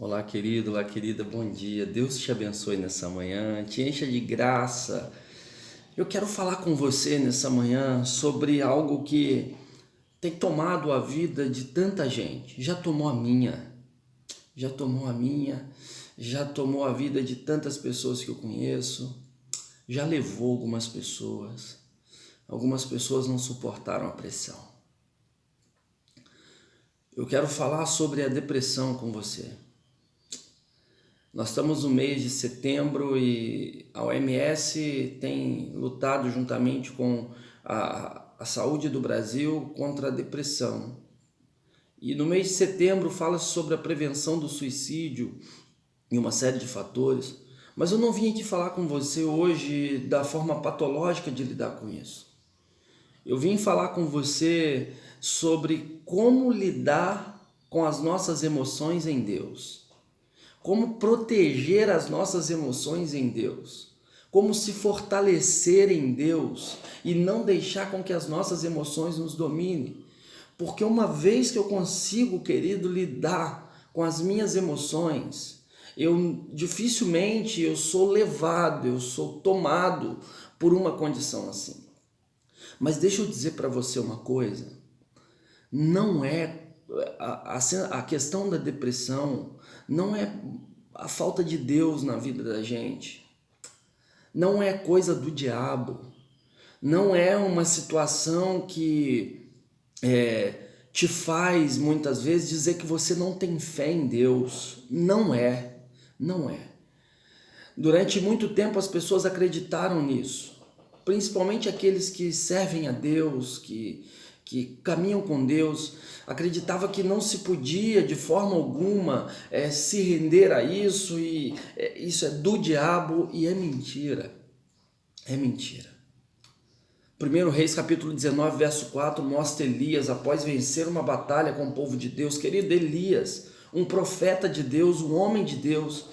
Olá, querido, olá, querida, bom dia. Deus te abençoe nessa manhã, te encha de graça. Eu quero falar com você nessa manhã sobre algo que tem tomado a vida de tanta gente. Já tomou a minha, já tomou a minha, já tomou a vida de tantas pessoas que eu conheço, já levou algumas pessoas. Algumas pessoas não suportaram a pressão. Eu quero falar sobre a depressão com você. Nós estamos no mês de setembro e a OMS tem lutado juntamente com a saúde do Brasil contra a depressão. E no mês de setembro fala-se sobre a prevenção do suicídio e uma série de fatores. Mas eu não vim aqui falar com você hoje da forma patológica de lidar com isso. Eu vim falar com você sobre como lidar com as nossas emoções em Deus. Como proteger as nossas emoções em Deus, como se fortalecer em Deus e não deixar com que as nossas emoções nos dominem. Porque uma vez que eu consigo, querido, lidar com as minhas emoções, dificilmente eu sou levado, eu sou tomado por uma condição assim. Mas deixa eu dizer para você uma coisa, não é a questão da depressão, não é a falta de Deus na vida da gente, não é coisa do diabo, não é uma situação que te faz muitas vezes dizer que você não tem fé em Deus. Não é. Durante muito tempo as pessoas acreditaram nisso, principalmente aqueles que servem a Deus, que caminham com Deus, acreditava que não se podia de forma alguma se render a isso, e isso é do diabo, e é mentira. É mentira. 1 Reis capítulo 19, verso 4, mostra Elias após vencer uma batalha com o povo de Deus. Querido, Elias, um profeta de Deus, um homem de Deus,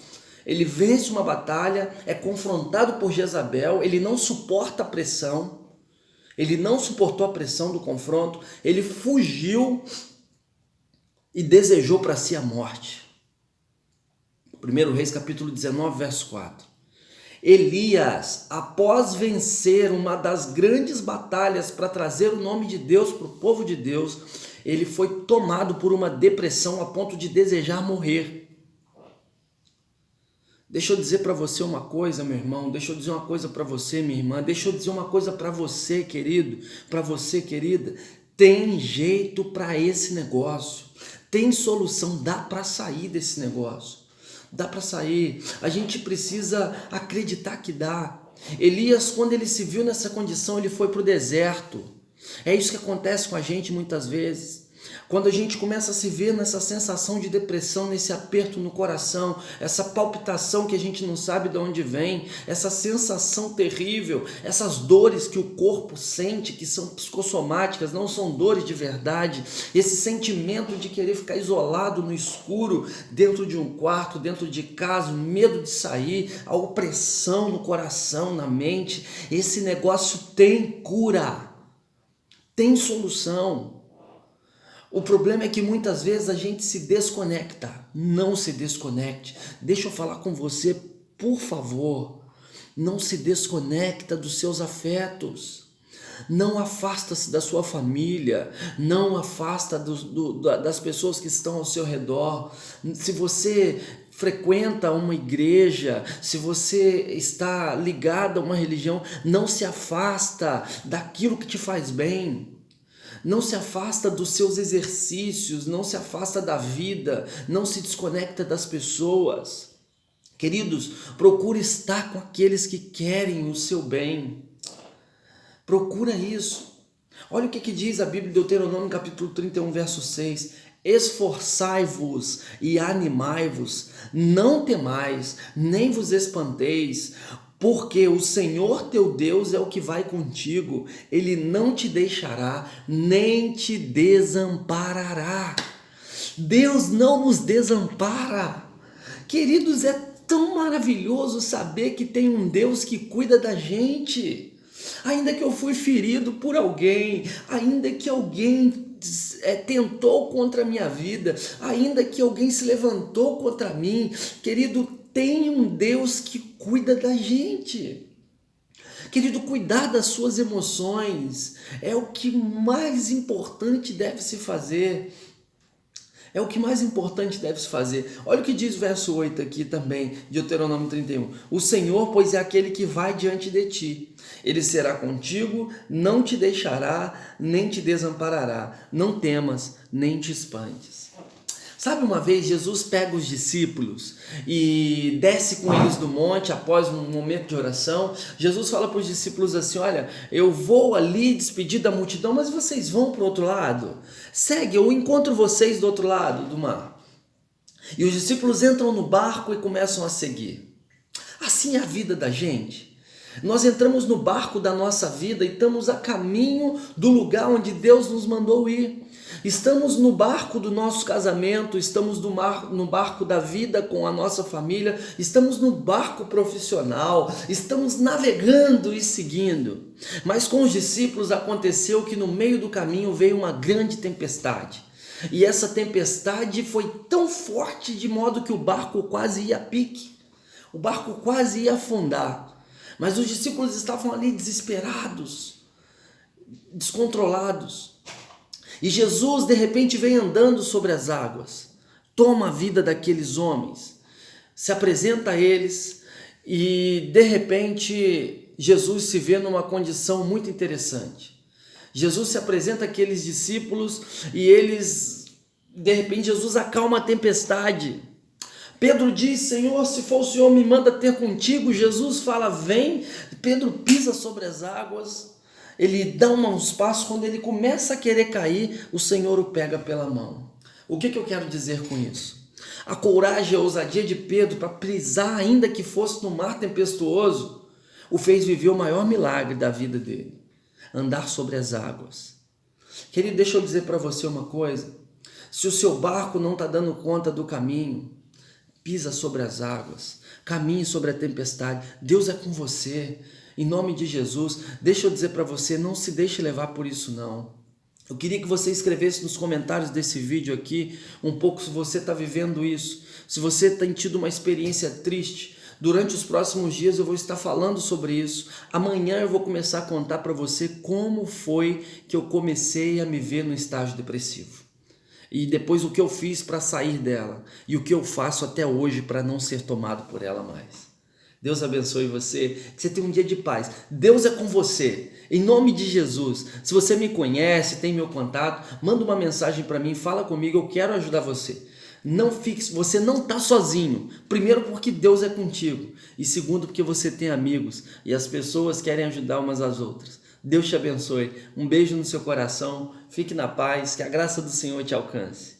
ele vence uma batalha, é confrontado por Jezabel, ele não suporta a pressão, ele não suportou a pressão do confronto, ele fugiu e desejou para si a morte. 1 Reis capítulo 19, verso 4. Elias, após vencer uma das grandes batalhas para trazer o nome de Deus para o povo de Deus, ele foi tomado por uma depressão a ponto de desejar morrer. Deixa eu dizer para você uma coisa, meu irmão, deixa eu dizer uma coisa para você, minha irmã, deixa eu dizer uma coisa para você, querido, para você, querida, tem jeito para esse negócio, tem solução, dá para sair desse negócio, dá para sair, a gente precisa acreditar que dá. Elias, quando ele se viu nessa condição, ele foi para o deserto. É isso que acontece com a gente muitas vezes. Quando a gente começa a se ver nessa sensação de depressão, nesse aperto no coração, essa palpitação que a gente não sabe de onde vem, essa sensação terrível, essas dores que o corpo sente, que são psicossomáticas, não são dores de verdade, esse sentimento de querer ficar isolado no escuro, dentro de um quarto, dentro de casa, medo de sair, a opressão no coração, na mente, esse negócio tem cura, tem solução. O problema é que muitas vezes a gente se desconecta. Não se desconecte. Deixa eu falar com você, por favor. Não se desconecta dos seus afetos. Não afasta-se da sua família. Não afasta das pessoas que estão ao seu redor. Se você frequenta uma igreja, se você está ligado a uma religião, não se afasta daquilo que te faz bem. Não se afasta dos seus exercícios, não se afasta da vida, não se desconecta das pessoas. Queridos, procure estar com aqueles que querem o seu bem. Procura isso. Olha o que diz a Bíblia, Deuteronômio capítulo 31, verso 6. Esforçai-vos e animai-vos, não temais, nem vos espanteis, porque o Senhor teu Deus é o que vai contigo, Ele não te deixará, nem te desamparará. Deus não nos desampara. Queridos, é tão maravilhoso saber que tem um Deus que cuida da gente. Ainda que eu fui ferido por alguém, ainda que alguém tentou contra a minha vida, ainda que alguém se levantou contra mim, querido, tem um Deus que cuida da gente. Querido, cuidar das suas emoções é o que mais importante deve se fazer. É o que mais importante deve se fazer. Olha o que diz o verso 8 aqui também, de Deuteronômio 31. O Senhor, pois, é aquele que vai diante de ti. Ele será contigo, não te deixará, nem te desamparará. Não temas, nem te espantes. Sabe, uma vez Jesus pega os discípulos e desce com eles do monte após um momento de oração. Jesus fala para os discípulos assim: olha, eu vou ali despedir da multidão, mas vocês vão para o outro lado. Segue, eu encontro vocês do outro lado do mar. E os discípulos entram no barco e começam a seguir. Assim é a vida da gente. Nós entramos no barco da nossa vida e estamos a caminho do lugar onde Deus nos mandou ir. Estamos no barco do nosso casamento, estamos no barco da vida com a nossa família, estamos no barco profissional, estamos navegando e seguindo. Mas com os discípulos aconteceu que no meio do caminho veio uma grande tempestade. E essa tempestade foi tão forte de modo que o barco quase ia a pique, o barco quase ia afundar. Mas os discípulos estavam ali desesperados, descontrolados. E Jesus de repente vem andando sobre as águas, toma a vida daqueles homens, se apresenta a eles e de repente Jesus se vê numa condição muito interessante. Jesus se apresenta àqueles discípulos e eles, de repente Jesus acalma a tempestade. Pedro diz: Senhor, se for o Senhor me manda ter contigo. Jesus fala: vem. Pedro pisa sobre as águas. Ele dá uns passos, quando ele começa a querer cair, o Senhor o pega pela mão. O que eu quero dizer com isso? A coragem e a ousadia de Pedro para pisar, ainda que fosse no mar tempestuoso, o fez viver o maior milagre da vida dele: andar sobre as águas. Querido, deixa eu dizer para você uma coisa: se o seu barco não está dando conta do caminho, pisa sobre as águas, caminhe sobre a tempestade. Deus é com você. Em nome de Jesus, deixa eu dizer para você, não se deixe levar por isso não. Eu queria que você escrevesse nos comentários desse vídeo aqui um pouco se você está vivendo isso, se você tem tido uma experiência triste. Durante os próximos dias eu vou estar falando sobre isso. Amanhã eu vou começar a contar para você como foi que eu comecei a me ver no estágio depressivo. E depois o que eu fiz para sair dela e o que eu faço até hoje para não ser tomado por ela mais. Deus abençoe você, que você tenha um dia de paz. Deus é com você, em nome de Jesus. Se você me conhece, tem meu contato, manda uma mensagem para mim, fala comigo, eu quero ajudar você. Não fique, você não está sozinho. Primeiro, porque Deus é contigo. E segundo, porque você tem amigos e as pessoas querem ajudar umas às outras. Deus te abençoe. Um beijo no seu coração. Fique na paz. Que a graça do Senhor te alcance.